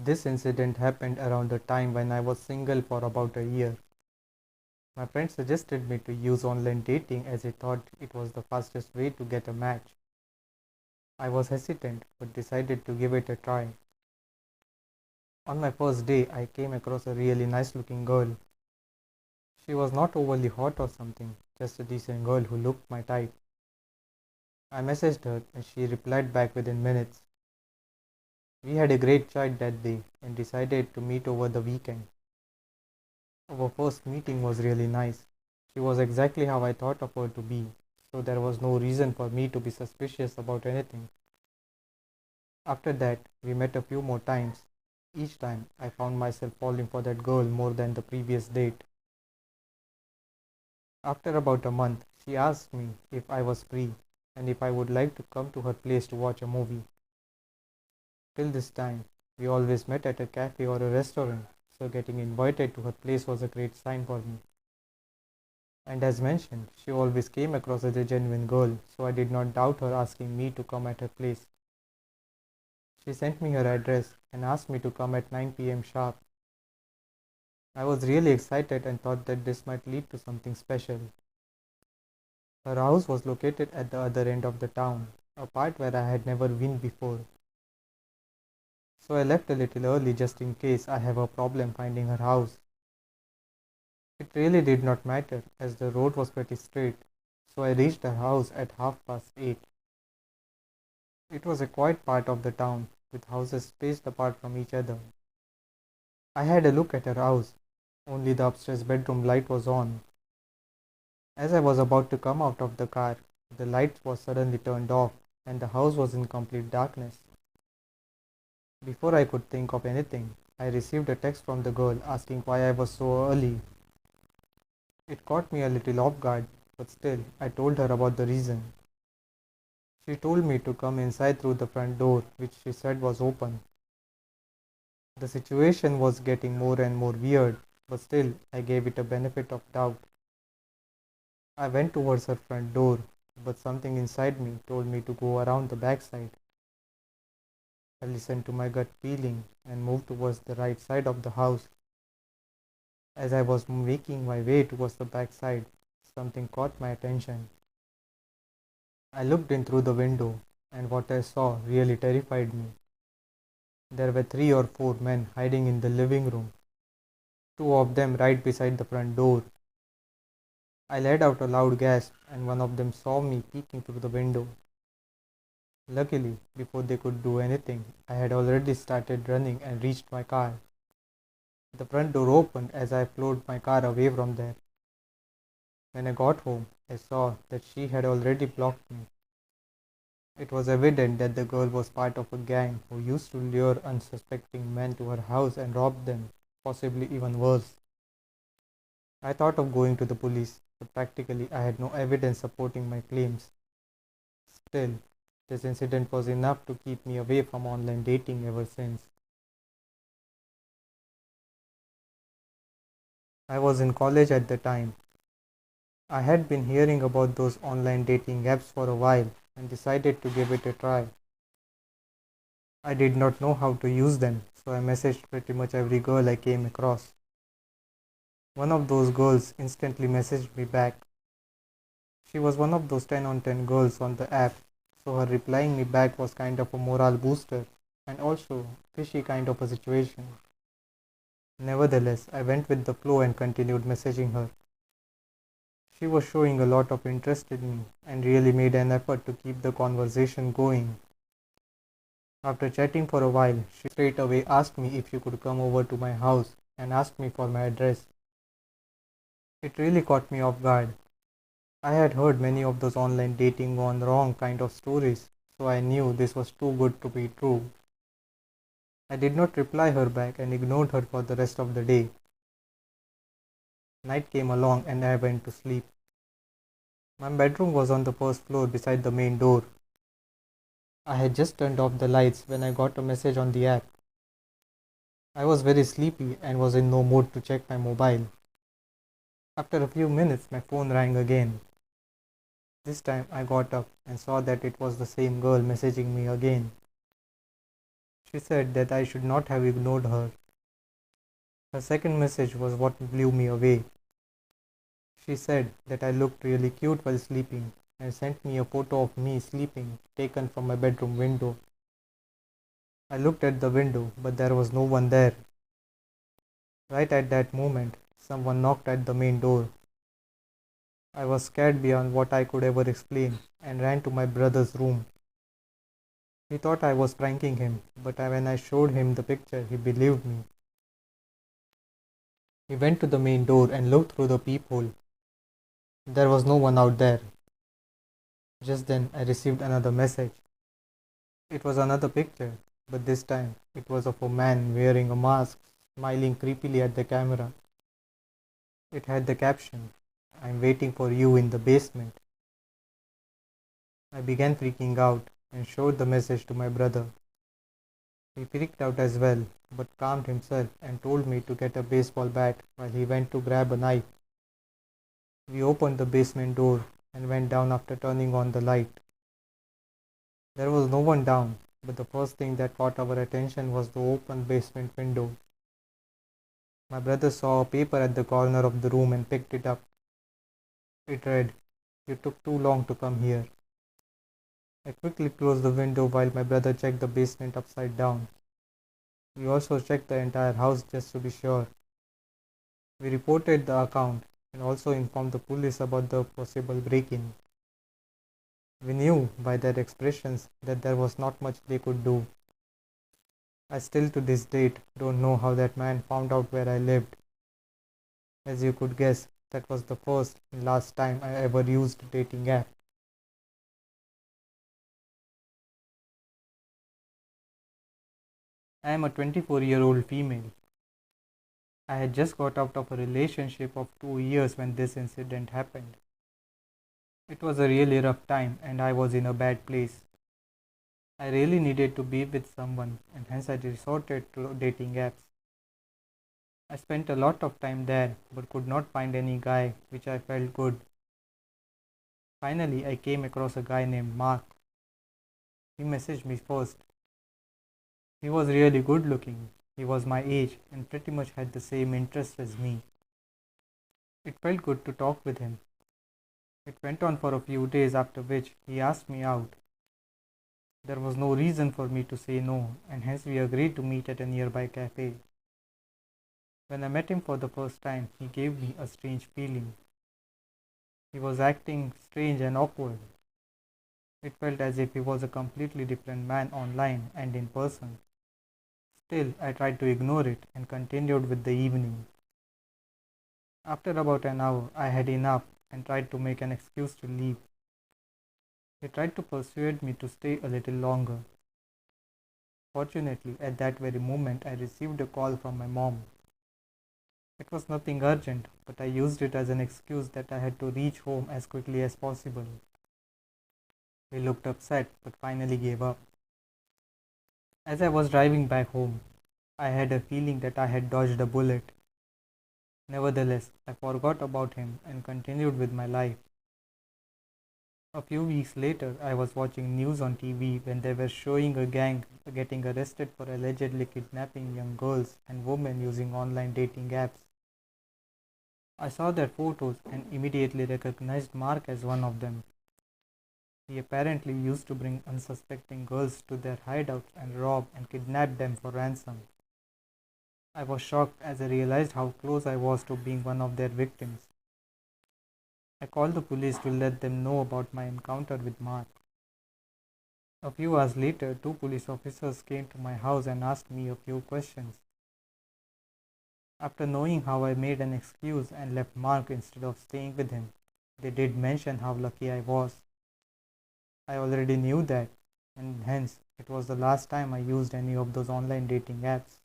This incident happened around the time when I was single for about a year. My friend suggested me to use online dating as he thought it was the fastest way to get a match. I was hesitant but decided to give it a try. On my first day, I came across a really nice looking girl. She was not overly hot or something, just a decent girl who looked my type. I messaged her and she replied back within minutes. We had a great chat that day and decided to meet over the weekend. Our first meeting was really nice. She was exactly how I thought of her to be, so there was no reason for me to be suspicious about anything. After that, we met a few more times. Each time, I found myself falling for that girl more than the previous date. After about a month, she asked me if I was free and if I would like to come to her place to watch a movie. Till this time, we always met at a cafe or a restaurant, so getting invited to her place was a great sign for me. And as mentioned, she always came across as a genuine girl, so I did not doubt her asking me to come at her place. She sent me her address and asked me to come at 9 p.m. sharp. I was really excited and thought that this might lead to something special. Her house was located at the other end of the town, a part where I had never been before. So I left a little early just in case I have a problem finding her house. It really did not matter as the road was pretty straight, so I reached her house at 8:30. It was a quiet part of the town with houses spaced apart from each other. I had a look at her house. Only the upstairs bedroom light was on. As I was about to come out of the car, the light was suddenly turned off and the house was in complete darkness. Before I could think of anything, I received a text from the girl asking why I was so early. It caught me a little off guard, but still, I told her about the reason. She told me to come inside through the front door, which she said was open. The situation was getting more and more weird, but still, I gave it a benefit of doubt. I went towards her front door, but something inside me told me to go around the backside. I listened to my gut feeling and moved towards the right side of the house. As I was making my way towards the backside, something caught my attention. I looked in through the window, and what I saw really terrified me. There were 3 or 4 men hiding in the living room, two of them right beside the front door. I let out a loud gasp, and one of them saw me peeking through the window. Luckily, before they could do anything, I had already started running and reached my car. The front door opened as I floored my car away from there. When I got home, I saw that she had already blocked me. It was evident that the girl was part of a gang who used to lure unsuspecting men to her house and rob them, possibly even worse. I thought of going to the police, but practically I had no evidence supporting my claims. Still, this incident was enough to keep me away from online dating ever since. I was in college at the time. I had been hearing about those online dating apps for a while and decided to give it a try. I did not know how to use them, so I messaged pretty much every girl I came across. One of those girls instantly messaged me back. She was one of those 10 on 10 girls on the app, so her replying me back was kind of a morale booster and also fishy kind of a situation. Nevertheless, I went with the flow and continued messaging her. She was showing a lot of interest in me and really made an effort to keep the conversation going. After chatting for a while, she straight away asked me if she could come over to my house and asked me for my address. It really caught me off guard. I had heard many of those online dating gone wrong kind of stories, so I knew this was too good to be true. I did not reply her back and ignored her for the rest of the day. Night came along and I went to sleep. My bedroom was on the first floor beside the main door. I had just turned off the lights when I got a message on the app. I was very sleepy and was in no mood to check my mobile. After a few minutes, my phone rang again. This time I got up and saw that it was the same girl messaging me again. She said that I should not have ignored her. Her second message was what blew me away. She said that I looked really cute while sleeping and sent me a photo of me sleeping taken from my bedroom window. I looked at the window, but there was no one there. Right at that moment, someone knocked at the main door. I was scared beyond what I could ever explain and ran to my brother's room. He thought I was pranking him, but when I showed him the picture, he believed me. He went to the main door and looked through the peephole. There was no one out there. Just then, I received another message. It was another picture, but this time it was of a man wearing a mask, smiling creepily at the camera. It had the caption, "I'm waiting for you in the basement." I began freaking out and showed the message to my brother. He freaked out as well, but calmed himself and told me to get a baseball bat while he went to grab a knife. We opened the basement door and went down after turning on the light. There was no one down, but the first thing that caught our attention was the open basement window. My brother saw a paper at the corner of the room and picked it up. It read, "You took too long to come here." I quickly closed the window while my brother checked the basement upside down. We also checked the entire house just to be sure. We reported the account and also informed the police about the possible break-in. We knew by their expressions that there was not much they could do. I still to this date don't know how that man found out where I lived. As you could guess, that was the first and last time I ever used a dating app. I am a 24-year-old female. I had just got out of a relationship of 2 years when this incident happened. It was a really rough time and I was in a bad place. I really needed to be with someone and hence I resorted to dating apps. I spent a lot of time there but could not find any guy which I felt good. Finally, I came across a guy named Mark. He messaged me first. He was really good looking. He was my age and pretty much had the same interests as me. It felt good to talk with him. It went on for a few days, after which he asked me out. There was no reason for me to say no, and hence we agreed to meet at a nearby cafe. When I met him for the first time, he gave me a strange feeling. He was acting strange and awkward. It felt as if he was a completely different man online and in person. Still, I tried to ignore it and continued with the evening. After about an hour, I had enough and tried to make an excuse to leave. He tried to persuade me to stay a little longer. Fortunately, at that very moment, I received a call from my mom. It was nothing urgent, but I used it as an excuse that I had to reach home as quickly as possible. He looked upset, but finally gave up. As I was driving back home, I had a feeling that I had dodged a bullet. Nevertheless, I forgot about him and continued with my life. A few weeks later, I was watching news on TV when they were showing a gang getting arrested for allegedly kidnapping young girls and women using online dating apps. I saw their photos and immediately recognized Mark as one of them. He apparently used to bring unsuspecting girls to their hideouts and rob and kidnap them for ransom. I was shocked as I realized how close I was to being one of their victims. I called the police to let them know about my encounter with Mark. A few hours later, two police officers came to my house and asked me a few questions. After knowing how I made an excuse and left Mark instead of staying with him, they did mention how lucky I was. I already knew that, and hence it was the last time I used any of those online dating apps.